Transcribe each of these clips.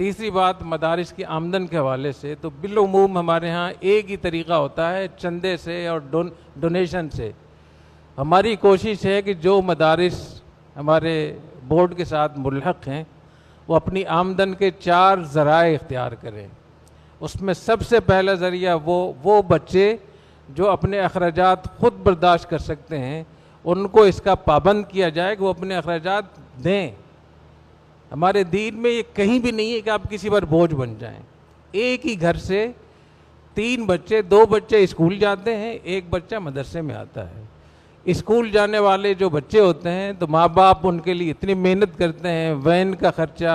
तीसरी बात मदारिस की आमदन के हवाले से, तो बिलउमूम हमारे यहाँ एक ही तरीक़ा होता है, चंदे से और डोनेशन से। हमारी कोशिश है कि जो मदारिस हमारे बोर्ड के साथ मुल्हक हैं वो अपनी आमदन के 4 ज़राए इख्तियार करें। उसमें सबसे पहला ज़रिया वो बच्चे जो अपने अखराजात ख़ुद बर्दाश्त कर सकते हैं, उनको इसका पाबंद किया जाए कि वो अपने अखराजात दें। हमारे दीन में ये कहीं भी नहीं है कि आप किसी पर बोझ बन जाएं। एक ही घर से 3 बच्चे, 2 बच्चे स्कूल जाते हैं, 1 बच्चा मदरसे में आता है। स्कूल जाने वाले जो बच्चे होते हैं तो माँ बाप उनके लिए इतनी मेहनत करते हैं, वैन का ख़र्चा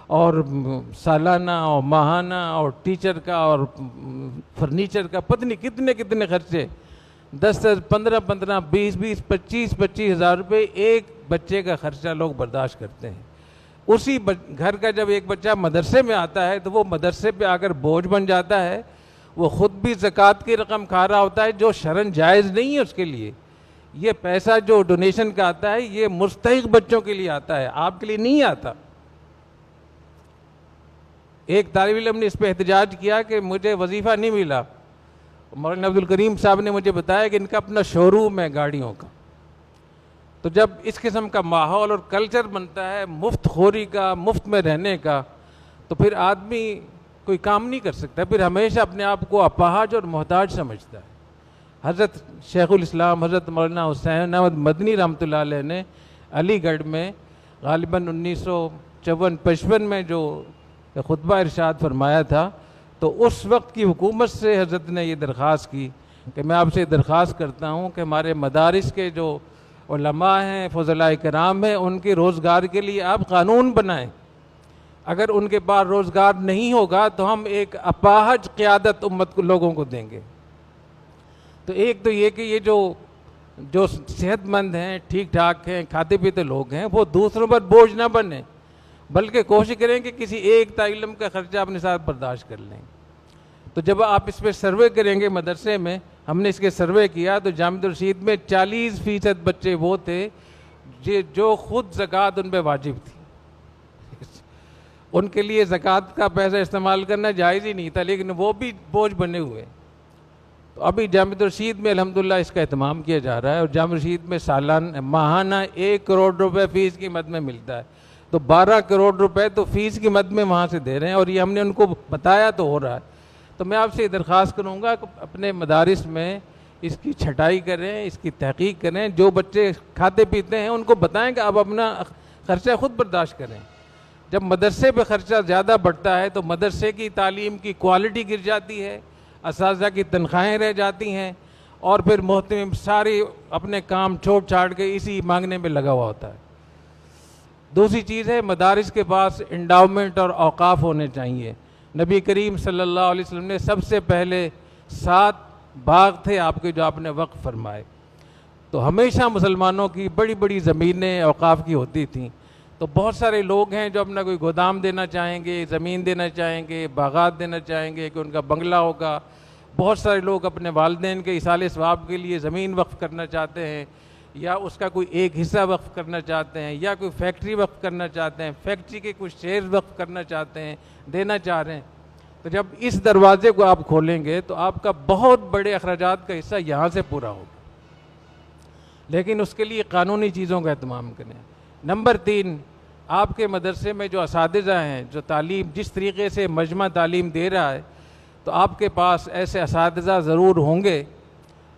और सालाना और माहाना और टीचर का और फर्नीचर का, पता नहीं कितने कितने खर्चे, 10, 15, 20, 25 हज़ार रुपये एक बच्चे का खर्चा लोग बर्दाश्त करते हैं। उसी घर का जब एक बच्चा मदरसे में आता है तो वो मदरसे पे आकर बोझ बन जाता है। वो ख़ुद भी ज़कात की रकम खा रहा होता है जो शरन जायज़ नहीं है उसके लिए। ये पैसा जो डोनेशन का आता है ये मुस्तहिक बच्चों के लिए आता है, आपके लिए नहीं आता। एक तालिब इल्म ने इस पर एहतजाज किया कि मुझे वजीफ़ा नहीं मिला। मौलाना अब्दुल करीम साहब ने मुझे बताया कि इनका अपना शोरूम है गाड़ियों का। तो जब इस किस्म का माहौल और कल्चर बनता है मुफ्त खोरी का, मुफ्त में रहने का, तो फिर आदमी कोई काम नहीं कर सकता, फिर हमेशा अपने आप को अपाहज और मोहताज समझता है। हज़रत शेखुल इस्लाम हज़रत मौलाना हुसैन अहमद मदनी रहमतुल्लाह अलैह ने अलीगढ़ में गालिबन 1954-55 में जो खुतबा इरशाद फरमाया था, तो उस वक्त की हुकूमत से हज़रत ने ये दरख्वास्त की कि मैं आपसे दरख्वास्त करता हूँ कि हमारे मदारिस के जो उलमा हैं, फज़लाए कराम हैं, उनके रोज़गार के लिए आप कानून बनाएं। अगर उनके पास रोज़गार नहीं होगा तो हम एक अपाहज क़यादत उम्मत को लोगों को देंगे। तो एक तो ये कि ये जो सेहतमंद हैं, ठीक ठाक हैं, खाते पीते लोग हैं, वो दूसरों पर बोझ ना बने, बल्कि कोशिश करें कि किसी एक तालिम का ख़र्चा अपने साथ बर्दाश्त कर लें। तो जब आप इस पर सर्वे करेंगे मदरसे में, हमने इसके सर्वे किया तो जामिअतुल रशीद में 40% बच्चे वो थे जो ख़ुद ज़कात उन पर वाजिब थी। उनके लिए ज़कात का पैसा इस्तेमाल करना जायज़ ही नहीं था, लेकिन वो भी बोझ बने हुए। तो अभी जामिअतुल रशीद में अल्हम्दुलिल्लाह इसका एहतमाम किया जा रहा है और जामिअतुल रशीद में माहाना 1 करोड़ रुपए फ़ीस की मद में मिलता है। तो 12 करोड़ रुपए तो फ़ीस की मद में वहाँ से दे रहे हैं और ये हमने उनको बताया तो हो रहा है। तो मैं आपसे ये दरख्वास्त करूँगा कि अपने मदारिस में इसकी छटाई करें, इसकी तहकीक करें। जो बच्चे खाते पीते हैं उनको बताएं कि आप अपना ख़र्चा ख़ुद बर्दाश्त करें। जब मदरसे पे ख़र्चा ज़्यादा बढ़ता है तो मदरसे की तालीम की क्वालिटी गिर जाती है, असातिज़ा की तनख्वाहें रह जाती हैं और फिर मोहतमिम सारी अपने काम छोड़ छाड़ के इसी मांगने में लगा हुआ होता है। दूसरी चीज़ है, मदारिस के पास इंडाउमेंट और औकाफ होने चाहिए। नबी करीम सल्लल्लाहु अलैहि वसल्लम ने सबसे पहले 7 बाग थे आपके जो आपने वक्फ फरमाए। तो हमेशा मुसलमानों की बड़ी बड़ी ज़मीनें औकाफ की होती थीं। तो बहुत सारे लोग हैं जो अपना कोई गोदाम देना चाहेंगे, ज़मीन देना चाहेंगे, बागात देना चाहेंगे कि उनका बंगला होगा। बहुत सारे लोग अपने वालिदैन के इसाले सवाब के लिए ज़मीन वक्फ करना चाहते हैं या उसका कोई एक हिस्सा वक्फ करना चाहते हैं या कोई फैक्ट्री वक्फ करना चाहते हैं, फैक्ट्री के कुछ शेयर वक्फ करना चाहते हैं, देना चाह रहे हैं। तो जब इस दरवाज़े को आप खोलेंगे तो आपका बहुत बड़े अखराजात का हिस्सा यहाँ से पूरा होगा, लेकिन उसके लिए कानूनी चीज़ों का एहतमाम करें। नंबर 3, आपके मदरसे में जो असातिज़ा हैं, जो तालीम जिस तरीके से मजमा तालीम दे रहा है, तो आपके पास ऐसे असातिज़ा ज़रूर होंगे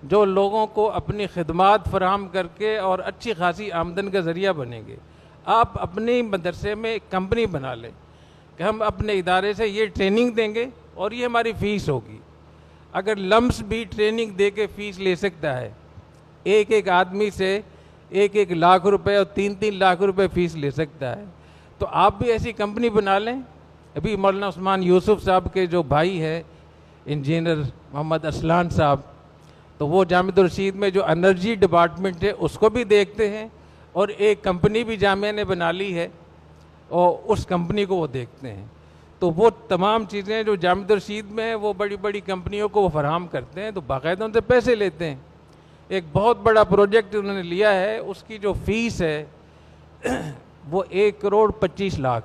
जो लोगों को अपनी खिदमात फराहम करके और अच्छी खासी आमदन का ज़रिया बनेंगे। आप अपने मदरसे में एक कंपनी बना लें कि हम अपने इदारे से ये ट्रेनिंग देंगे और ये हमारी फ़ीस होगी। अगर लम्स भी ट्रेनिंग दे के फ़ीस ले सकता है, एक आदमी से 1 लाख रुपए और 3 लाख रुपए फ़ीस ले सकता है, तो आप भी ऐसी कंपनी बना लें। अभी मौलाना उस्मान यूसुफ साहब के जो भाई है इंजीनियर मोहम्मद असलान साहब, तो वो जामिअतुल रशीद में जो एनर्जी डिपार्टमेंट है उसको भी देखते हैं और एक कंपनी भी जामिया ने बना ली है और उस कंपनी को वो देखते हैं। तो वो तमाम चीज़ें जो जामिअतुल रशीद में है वो बड़ी बड़ी कंपनियों को वो फराहम करते हैं, तो बाकायदा उनसे पैसे लेते हैं। एक बहुत बड़ा प्रोजेक्ट उन्होंने लिया है, उसकी जो फ़ीस है वो 1 करोड़ 25 लाख।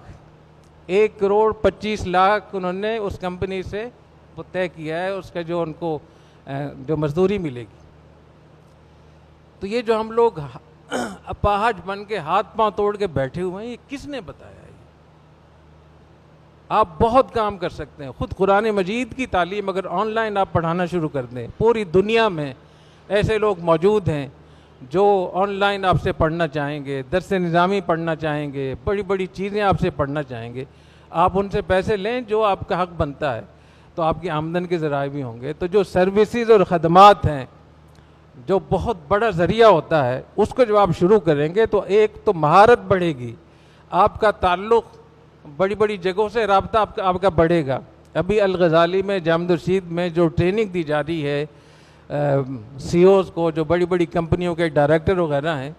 1,25,00,000 उन्होंने उस कंपनी से वो तय किया है, उसका जो उनको जो मजदूरी मिलेगी। तो ये जो हम लोग अपाहज बन के हाथ पांव तोड़ के बैठे हुए हैं, ये किसने बताया? आप बहुत काम कर सकते हैं। खुद कुरान मजीद की तालीम अगर ऑनलाइन आप पढ़ाना शुरू कर दें, पूरी दुनिया में ऐसे लोग मौजूद हैं जो ऑनलाइन आपसे पढ़ना चाहेंगे, दर्स निज़ामी पढ़ना चाहेंगे, बड़ी बड़ी चीज़ें आपसे पढ़ना चाहेंगे। आप उनसे पैसे लें, जो आपका हक बनता है, तो आपकी आमदन के ज़राए भी होंगे। तो जो सर्विसेज और ख़दमात हैं, जो बहुत बड़ा ज़रिया होता है, उसको जब आप शुरू करेंगे तो एक तो महारत बढ़ेगी, आपका ताल्लुक़ बड़ी बड़ी जगहों से राब्ता आपका बढ़ेगा। अभी अल-गज़ाली में जामिया-उर-रशीद में जो ट्रेनिंग दी जा रही है सीईओज़ को, जो बड़ी बड़ी कंपनियों के डायरेक्टर वगैरह हैं,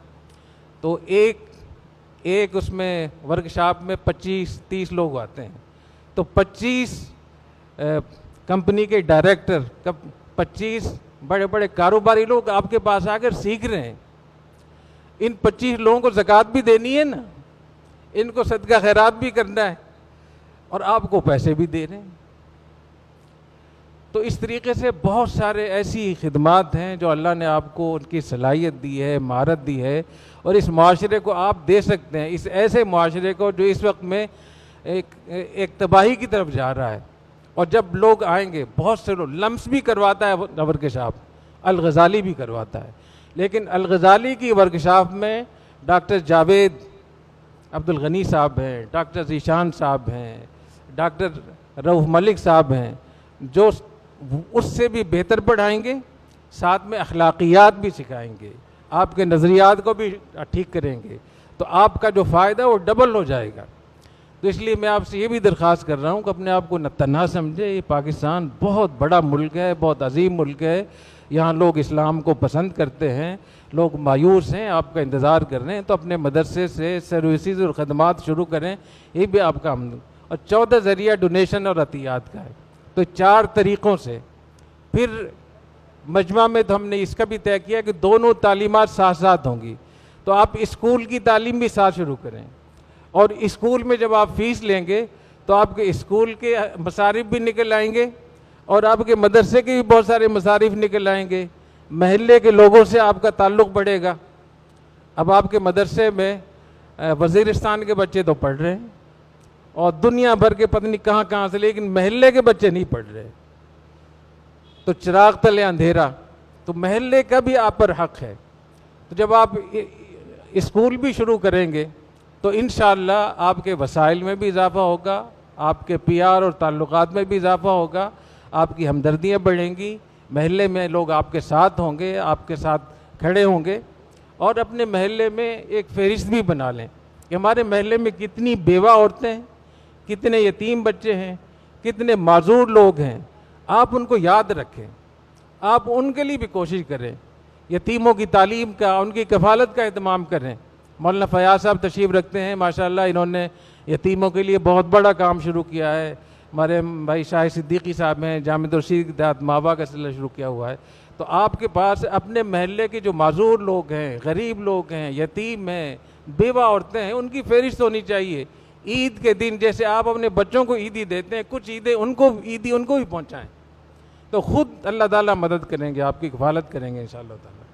तो एक उसमें वर्कशॉप में 25-30 लोग आते हैं। तो 25 कंपनी के डायरेक्टर, 25 बड़े बड़े कारोबारी लोग आपके पास आकर सीख रहे हैं। इन 25 लोगों को ज़कात भी देनी है ना, इनको सदका खैरात भी करना है, और आपको पैसे भी दे रहे हैं। तो इस तरीके से बहुत सारे ऐसी खिदमात हैं जो अल्लाह ने आपको उनकी सलाहियत दी है, महारत दी है, और इस माशरे को आप दे सकते हैं। इस ऐसे माशरे को जो इस वक्त में एक तबाही की तरफ जा रहा है। और जब लोग आएंगे, बहुत से लोग लम्स भी करवाता है वर्कशॉप, अल-गज़ाली भी करवाता है, लेकिन अल-गज़ाली की वर्कशॉप में डॉक्टर जावेद अब्दुल गनी साहब हैं, डॉक्टर ज़ीशान साहब हैं, डॉक्टर रऊफ़ मलिक साहब हैं, जो उससे भी बेहतर पढ़ाएंगे, साथ में अखलाकियात भी सिखाएंगे, आपके नज़रियात को भी ठीक करेंगे। तो आपका जो फ़ायदा वो डबल हो जाएगा। तो इसलिए मैं आपसे ये भी दरख्वास्त कर रहा हूँ कि अपने आप को न तन्हा समझे। ये पाकिस्तान बहुत बड़ा मुल्क है, बहुत अजीम मुल्क है। यहाँ लोग इस्लाम को पसंद करते हैं, लोग मायूस हैं, आपका इंतज़ार कर रहे हैं। तो अपने मदरसे से सर्विसेज और ख़दमात शुरू करें, ये भी आपका आमदन। और 14 ज़रिया डोनेशन और अतियात का है। तो 4 तरीक़ों से फिर मजमा में तो हमने इसका भी तय किया कि दोनों तालीमात साथ साथ होंगी। तो आप स्कूल की तालीम भी साथ शुरू करें, और स्कूल में जब आप फ़ीस लेंगे तो आपके स्कूल के मसारिफ भी निकल आएंगे, और आपके मदरसे के भी बहुत सारे मसारिफ निकल आएंगे। महल्ले के लोगों से आपका ताल्लुक़ बढ़ेगा। अब आपके मदरसे में वज़ीरिस्तान के बच्चे तो पढ़ रहे हैं, और दुनिया भर के पता नहीं कहाँ कहाँ से, लेकिन महल्ले के बच्चे नहीं पढ़ रहे। तो चिराग तले अंधेरा, तो महल्ले का भी आप पर हक़ है। तो जब आप स्कूल भी शुरू करेंगे तो इंशाअल्लाह आपके वसाइल में भी इजाफ़ा होगा, आपके प्यार और ताल्लुकात में भी इजाफ़ा होगा, आपकी हमदर्दियाँ बढ़ेंगी, महल्ले में लोग आपके साथ होंगे, आपके साथ खड़े होंगे। और अपने महल्ले में एक फ़हरिस्त भी बना लें कि हमारे महल्ले में कितनी बेवा औरतें हैं, कितने यतीम बच्चे हैं, कितने माजूर लोग हैं। आप उनको याद रखें, आप उनके लिए भी कोशिश करें, यतीमों की तालीम का, उनकी कफ़ालत का एहतमाम करें। मौलाना फयाज साहब तशरीफ़ रखते हैं, माशाअल्लाह इन्होंने यतीमों के लिए बहुत बड़ा काम शुरू किया है। हमारे भाई शाहिद सिद्दीकी साहब हैं, जामिया-उर-रशीद के तहत मावा का सिलसिला शुरू किया हुआ है। तो आपके पास अपने महल्ले के जो माजूर लोग हैं, गरीब लोग हैं, यतीम हैं, बेवा औरतें हैं, उनकी फ़हरिस्त होनी चाहिए। ईद के दिन जैसे आप अपने बच्चों को ईदी देते हैं, कुछ ईदें उनको ईदी उनको भी पहुँचाएँ, तो ख़ुद अल्लाह ताला मदद करेंगे, आपकी कफ़ालत करेंगे इंशाअल्लाह ताला।